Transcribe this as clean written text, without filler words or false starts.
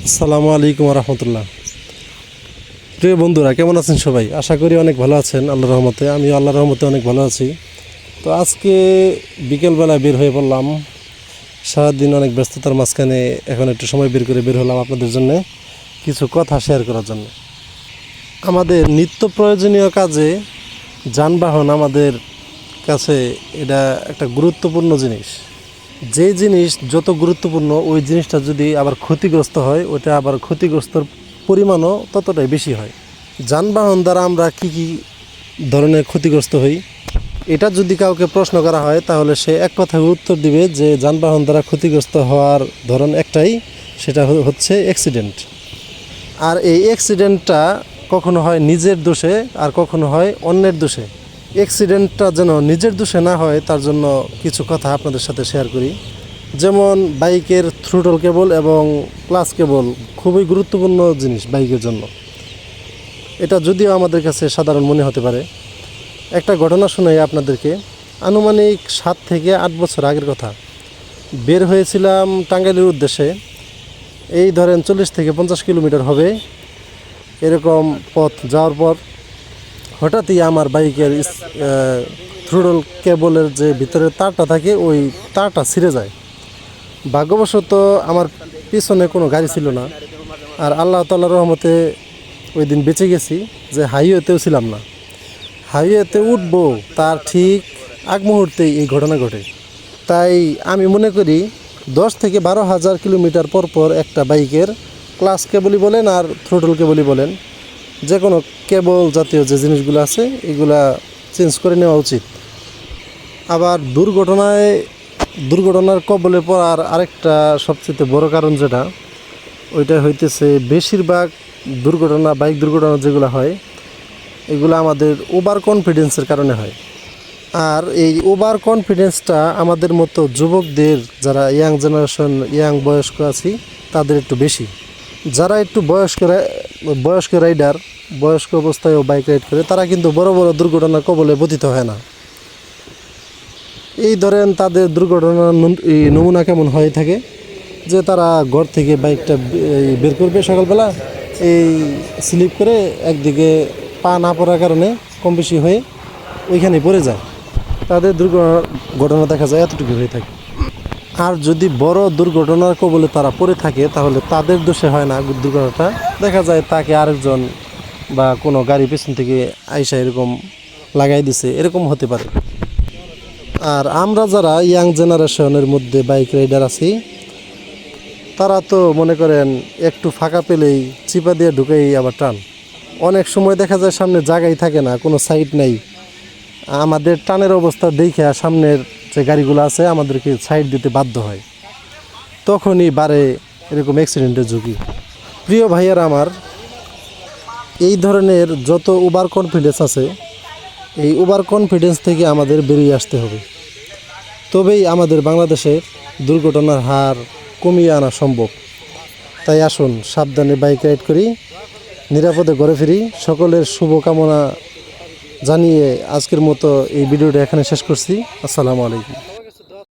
আসসালামু আলাইকুম রহমতুল্লাহ। প্রিয় বন্ধুরা, কেমন আছেন সবাই? আশা করি অনেক ভালো আছেন আল্লাহর রহমতে। আমি আল্লাহর রহমতে অনেক ভালো আছি। তো আজকে বিকেলবেলা বের হয়ে পড়লাম। সারাদিন অনেক ব্যস্ততার মাঝখানে এখন একটু সময় বের করে বের হলাম আপনাদের জন্য কিছু কথা শেয়ার করার জন্য। আমাদের নিত্য প্রয়োজনীয় কাজে যানবাহন আমাদের কাছে এটা একটা গুরুত্বপূর্ণ জিনিস। যে জিনিস যত গুরুত্বপূর্ণ, ওই জিনিসটা যদি আবার ক্ষতিগ্রস্ত হয়, ওটা আবার ক্ষতিগ্রস্তর পরিমাণও ততটাই বেশি হয়। যানবাহন দ্বারা আমরা কি ধরনের ক্ষতিগ্রস্ত হই, এটা যদি কাউকে প্রশ্ন করা হয় তাহলে সে এক কথায় উত্তর দিবে যে যানবাহন দ্বারা ক্ষতিগ্রস্ত হওয়ার ধরন একটাই, সেটা হচ্ছে অ্যাক্সিডেন্ট। আর এই অ্যাক্সিডেন্টটা কখনো হয় নিজের দোষে আর কখনো হয় অন্যের দোষে। অ্যাক্সিডেন্টটা যেন নিজের দোষে না হয় তার জন্য কিছু কথা আপনাদের সাথে শেয়ার করি। যেমন বাইকের থ্রোটল কেবল এবং ক্লাচ কেবল খুবই গুরুত্বপূর্ণ জিনিস বাইকের জন্য। এটা যদিও আমাদের কাছে সাধারণ মনে হতে পারে। একটা ঘটনা শোনাই আপনাদেরকে। আনুমানিক 7 থেকে 8 বছর আগের কথা। বের হয়েছিলাম টাঙ্গাইলের উদ্দেশ্যে। এই ধরেন 40 থেকে 50 কিলোমিটার হবে এরকম পথ যাওয়ার পর হঠাৎই আমার বাইকের থ্রোটল কেবলের যে ভিতরের তারটা থাকে, ওই তারটা ছিঁড়ে যায়। ভাগ্যবশত আমার পিছনে কোনো গাড়ি ছিল না, আর আল্লাহ তাআলার রহমতে ওই দিন বেঁচে গেছি যে হাইওয়েতেও ছিলাম না। হাইওয়েতে উঠবো তার ঠিক আগ মুহূর্তেই এই ঘটনা ঘটে। তাই আমি মনে করি 10 থেকে 12 হাজার কিলোমিটার পর পর একটা বাইকের ক্লাচ কেবলই বলেন আর থ্রোটল কেবলই বলেন, যে কোনো কেবল জাতীয় যে জিনিসগুলো আছে এগুলা চেঞ্জ করে নেওয়া উচিত। আবার দুর্ঘটনার কবলে পড়ার আরেকটা সবচেয়ে বড় কারণ যেটা, ওইটা হইতেছে বেশিরভাগ দুর্ঘটনা, বাইক দুর্ঘটনা যেগুলো হয় এগুলো আমাদের ওভার কনফিডেন্সের কারণে হয়। আর এই ওভার কনফিডেন্সটা আমাদের মতো যুবকদের, যারা ইয়াং জেনারেশন, ইয়াং বয়স্ক আছি, তাদের একটু বেশি। যারা একটু বয়স্ক রাইডার, বয়স্ক অবস্থায়ও বাইক রাইড করে, তারা কিন্তু বড় বড় দুর্ঘটনার কবলে পতিত হয় না। এই ধরেন তাদের দুর্ঘটনার নমুনা কেমন হয়ে থাকে যে তারা ঘর থেকে বাইকটা বের করবে সকালবেলা, এই স্লিপ করে একদিকে পা না পড়ার কারণে কম বেশি হয়ে ওইখানে পড়ে যায়। তাদের দুর্ঘটনা দেখা যায় এতটুকু হয়ে থাকে। আর যদি বড় দুর্ঘটনার কবলে তারা পড়ে থাকে তাহলে তাদের দোষে হয় না দুর্ঘটনাটা, দেখা যায় তাকে আরেকজন বা কোনো গাড়ি পেছন থেকে আইসা এরকম লাগাই দিছে, এরকম হতে পারে। আর আমরা যারা ইয়াং জেনারেশনের মধ্যে বাইক রাইডার আছি, তারা তো মনে করেন একটু ফাঁকা পেলেই চিপা দিয়ে ঢুকেই আবার টান। অনেক সময় দেখা যায় সামনে জায়গাই থাকে না, কোনো সাইড নেই। আমাদের টানের অবস্থা দেখে সামনের যে গাড়িগুলো আছে আমাদেরকে সাইড দিতে বাধ্য হয়, তখনই বাড়ে এরকম অ্যাক্সিডেন্টের ঝুঁকি। প্রিয় ভাইয়েরা আমার, এই ধরনের যত ওভার কনফিডেন্স আছে, এই ওভার কনফিডেন্স থেকে আমাদের বেরিয়ে আসতে হবে। তবেই আমাদের বাংলাদেশের দুর্ঘটনার হার কমিয়ে আনা সম্ভব। তাই আসুন সাবধানে বাইক রাইড করি, নিরাপদে ঘরে ফিরি। সকলের শুভকামনা জানিয়ে আজকের মতো এই ভিডিওটা এখানে শেষ করছি। আসসালামু আলাইকুম।